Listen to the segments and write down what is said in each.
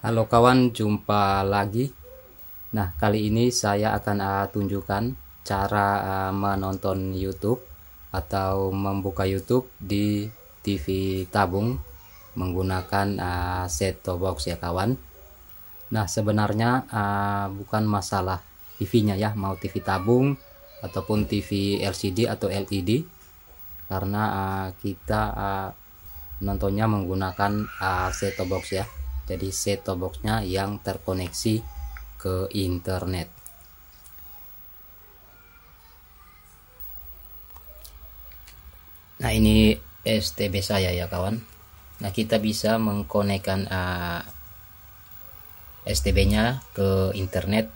Halo kawan, jumpa lagi. Nah, kali ini saya akan tunjukkan cara menonton YouTube atau membuka YouTube di TV tabung menggunakan set-top box ya kawan. Nah, sebenarnya bukan masalah TV-nya ya, mau TV tabung ataupun TV LCD atau LED, karena kita nontonnya menggunakan set-top box ya. Jadi set-top boxnya yang terkoneksi ke internet. Nah, ini STB saya ya kawan. Nah, kita bisa mengkonekkan STB-nya ke internet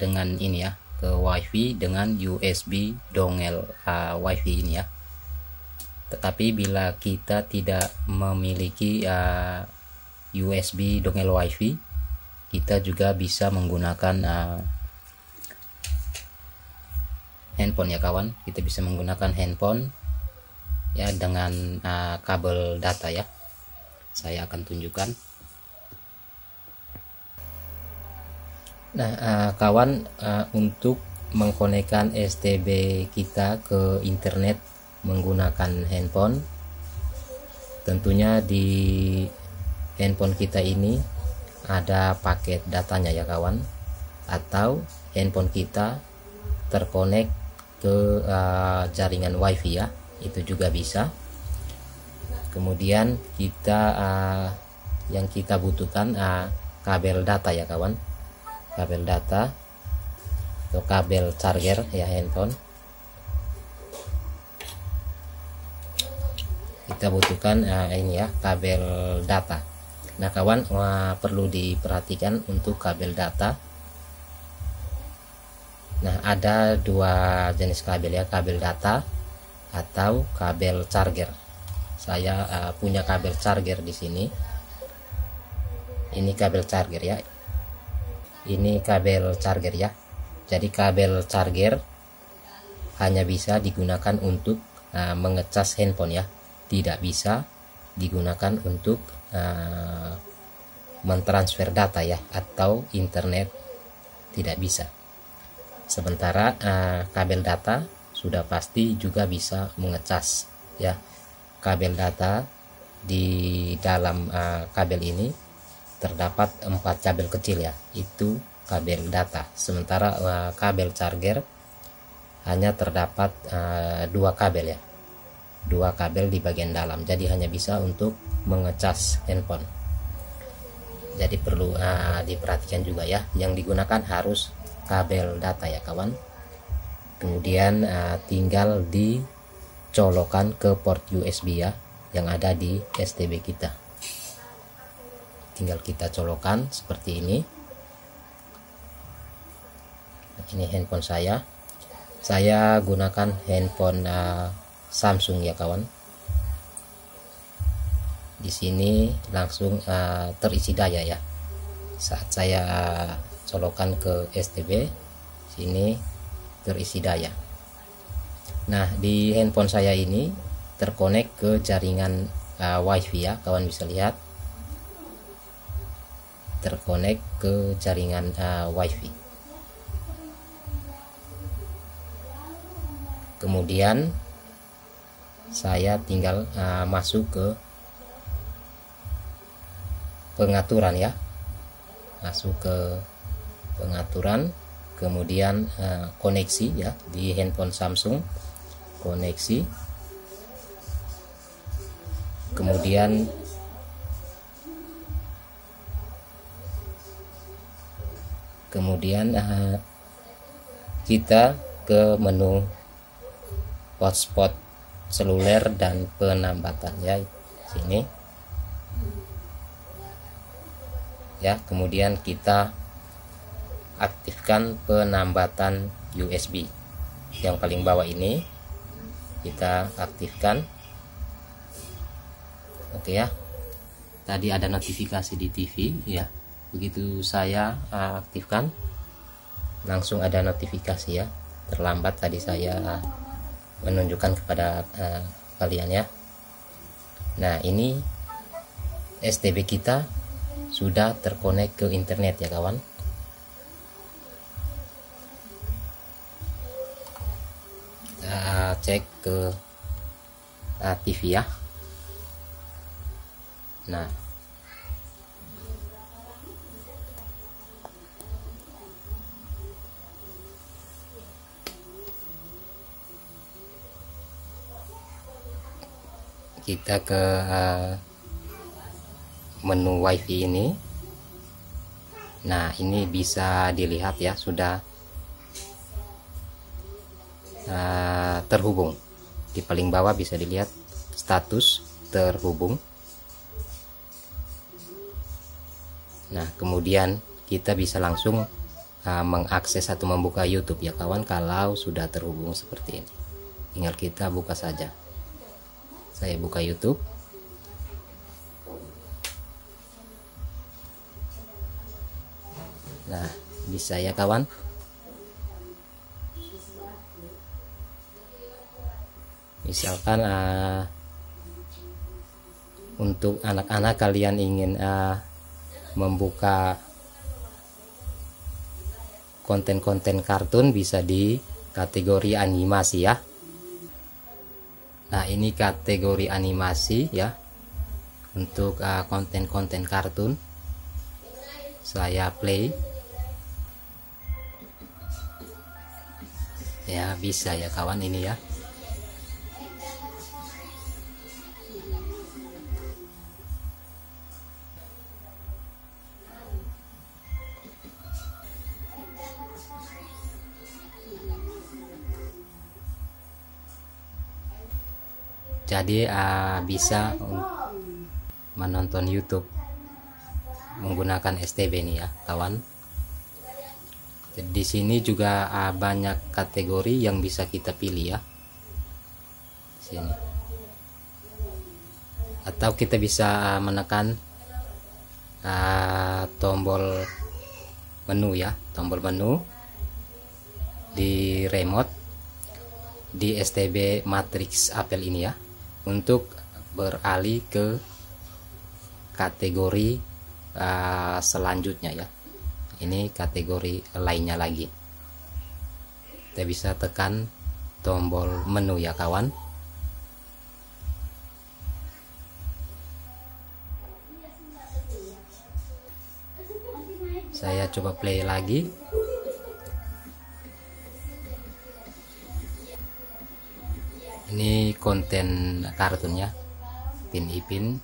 dengan ini ya, ke WiFi dengan USB dongel WiFi ini ya. Tetapi bila kita tidak memiliki USB dongel WiFi, kita juga bisa menggunakan handphone ya kawan. Kita bisa menggunakan handphone ya dengan kabel data ya. Saya akan tunjukkan. Nah, kawan, untuk mengkonekkan STB kita ke internet menggunakan handphone, tentunya di handphone kita ini ada paket datanya ya kawan, atau handphone kita terkonek ke jaringan WiFi ya, itu juga bisa. Kemudian kita yang kita butuhkan kabel data ya kawan, kabel data atau kabel charger ya handphone. Kita butuhkan ini ya, kabel data. Nah kawan, perlu diperhatikan untuk kabel data. Nah, ada dua jenis kabel ya, kabel data atau kabel charger. Saya punya kabel charger di sini. Ini kabel charger ya. Ini kabel charger ya. Jadi kabel charger hanya bisa digunakan untuk mengecas handphone ya. Tidak bisa digunakan untuk mentransfer data ya, atau internet tidak bisa. Sementara kabel data sudah pasti juga bisa mengecas ya. Kabel data di dalam kabel ini terdapat 4 kabel kecil ya, itu kabel data. Sementara kabel charger hanya terdapat 2 kabel ya, 2 kabel di bagian dalam, jadi hanya bisa untuk mengecas handphone. Jadi perlu diperhatikan juga ya, yang digunakan harus kabel data ya kawan. Kemudian tinggal dicolokan ke port USB ya yang ada di STB kita. Tinggal kita colokan seperti ini. Ini handphone saya gunakan handphone Samsung ya kawan. Di sini langsung terisi daya ya. Saat saya colokan ke STB, sini terisi daya. Nah, di handphone saya ini terkonek ke jaringan WiFi ya, kawan bisa lihat. Terkonek ke jaringan WiFi. Kemudian saya tinggal masuk ke pengaturan ya, masuk ke pengaturan, kemudian koneksi ya, di handphone Samsung koneksi, kemudian kita ke menu hotspot seluler dan penambatan ya, sini ya. Kemudian kita aktifkan penambatan USB yang paling bawah ini, kita aktifkan. Oke ya, tadi ada notifikasi di TV ya, begitu saya aktifkan langsung ada notifikasi ya. Terlambat tadi saya menunjukkan kepada kalian ya. Nah, ini STB kita sudah terkonek ke internet ya kawan. Kita cek ke TV ya. Nah, kita ke menu WiFi ini. Nah, ini bisa dilihat ya, sudah terhubung. Di paling bawah bisa dilihat status terhubung. Nah, kemudian kita bisa langsung mengakses atau membuka YouTube ya kawan, kalau sudah terhubung seperti ini. Tinggal kita buka saja. Saya buka YouTube. Nah, bisa ya kawan. Misalkan untuk anak-anak kalian ingin membuka konten-konten kartun, bisa di kategori animasi ya. Nah, ini kategori animasi ya, untuk konten-konten kartun. Saya play ya, bisa ya kawan ini ya. Jadi bisa menonton YouTube menggunakan STB nih ya kawan. Di sini juga banyak kategori yang bisa kita pilih ya. Sini. Atau kita bisa menekan tombol menu ya, tombol menu di remote di STB Matrix Apple ini ya, untuk beralih ke kategori selanjutnya ya. Ini kategori lainnya lagi. Kita bisa tekan tombol menu ya kawan. Saya coba play lagi. Ini konten kartunnya, Pin Ipin.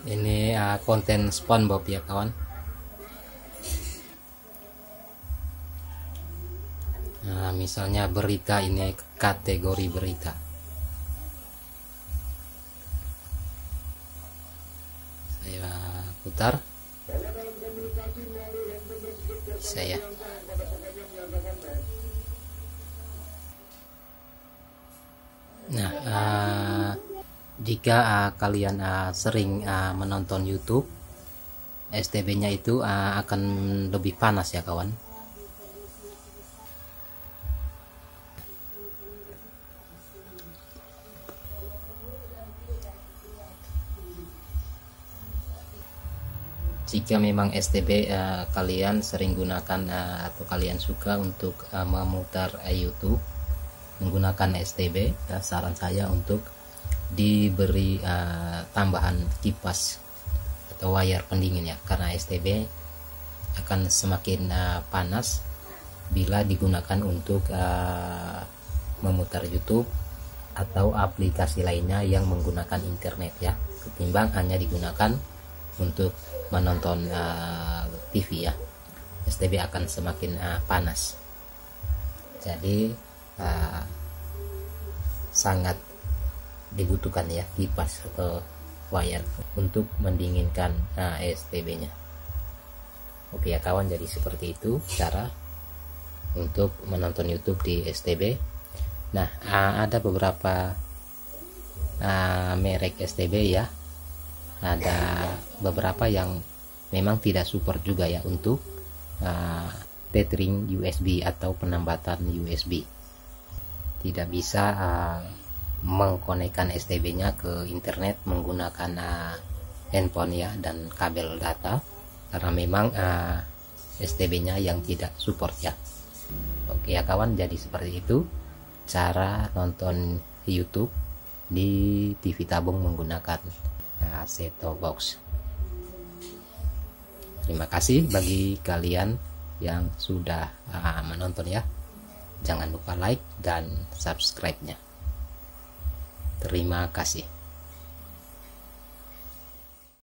Ini konten SpongeBob ya kawan. Nah, misalnya berita, ini kategori berita. Saya putar. Saya. Nah, jika kalian sering menonton YouTube, STB-nya itu akan lebih panas ya kawan. Jika memang STB kalian sering gunakan atau kalian suka untuk memutar YouTube menggunakan STB, ya, saran saya untuk diberi tambahan kipas atau wayar pendingin ya, karena STB akan semakin panas bila digunakan untuk memutar YouTube atau aplikasi lainnya yang menggunakan internet ya, ketimbang hanya digunakan untuk menonton TV ya. STB akan semakin panas. Jadi sangat dibutuhkan ya kipas atau wayar untuk mendinginkan STB-nya. Oke ya kawan, jadi seperti itu cara untuk menonton YouTube di STB. Nah, ada beberapa merek STB ya, ada beberapa yang memang tidak support juga ya untuk tethering USB atau penambatan USB. Tidak bisa mengkonekkan STB-nya ke internet menggunakan handphone ya dan kabel data, karena memang STB-nya yang tidak support ya. Oke ya kawan, jadi seperti itu cara nonton YouTube di TV tabung menggunakan set-top box. Terima kasih bagi kalian yang sudah menonton ya. Jangan lupa like dan subscribe-nya. Terima kasih.